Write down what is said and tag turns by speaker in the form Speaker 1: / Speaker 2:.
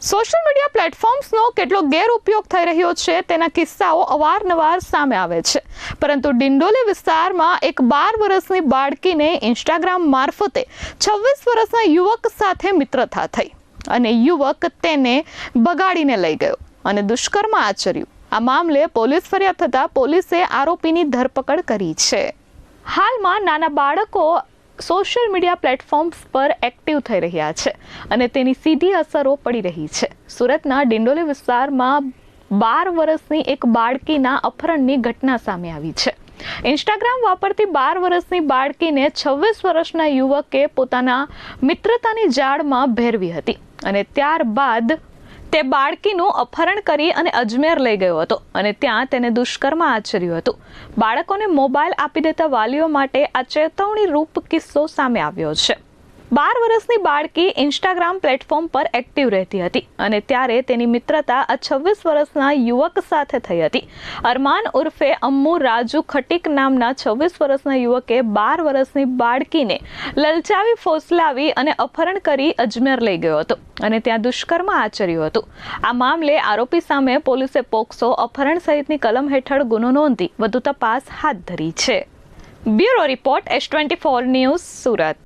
Speaker 1: Social media પ્લેટફોર્મ્સનો કેટલો ગેરઉપયોગ થઈ રહ્યો છે તેના કિસ્સાઓ અવારનવાર સામે આવે છે, પરંતુ ડિંડોલી વિસ્તારમાં એક 12 વર્ષની બાળકીને ઇન્સ્ટાગ્રામ મારફતે 26 વર્ષના યુવક સાથે મિત્રતા થઈ અને યુવક તેને બગાડીને લઈ ગયો અને દુષ્કર્મ આચર્યું। આ મામલે પોલીસ ફરિયાદ થતાં પોલીસે આરોપીની ધરપકડ કરી છે। હાલમાં નાના બાળકો સોશિયલ મીડિયા પ્લેટફોર્મ્સ પર એક્ટિવ થઈ રહ્યા છે અને તેની સીધી અસરો પડી રહી છે। સુરતના ડિંડોલી વિસ્તારમાં 12 વર્ષની એક બાળકીના અપહરણની ઘટના સામે આવી છે। ઇન્સ્ટાગ્રામ વાપરતી 12 વર્ષની બાળકીને 26 વર્ષના યુવકે પોતાના મિત્રતાની જાળમાં ભેરવી હતી અને ત્યારબાદ તે બાળકીનું અપહરણ કરી અને અજમેર લઈ ગયો હતો અને ત્યાં તેને દુષ્કર્મ આચર્યું હતું। બાળકોને મોબાઈલ આપી દેતા વાલીઓ માટે આ ચેતવણી રૂપ કિસ્સો સામે આવ્યો છે। 12 વર્ષની બાળકી ઇન્સ્ટાગ્રામ પ્લેટફોર્મ પર એક્ટિવ રહેતી હતી અને ત્યારે તેની મિત્રતા આ 26 વર્ષના યુવક સાથે થઈ હતી। અરમાન ઉર્ફે અમ્મુ રાજુ ખટીક નામના 26 વર્ષના યુવકે 12 વર્ષની બાળકીને લલચાવી ફોસલાવી અને અપહરણ કરી અજમેર લઈ ગયો હતો અને ત્યાં દુષ્કર્મ આચર્યું હતું। આ મામલે આરોપી સામે પોલીસે પોક્સો અપહરણ સહિતની કલમ હેઠળ ગુનો નોંધી વધુ તપાસ હાથ ધરી છે। Bureau report S24 news Surat.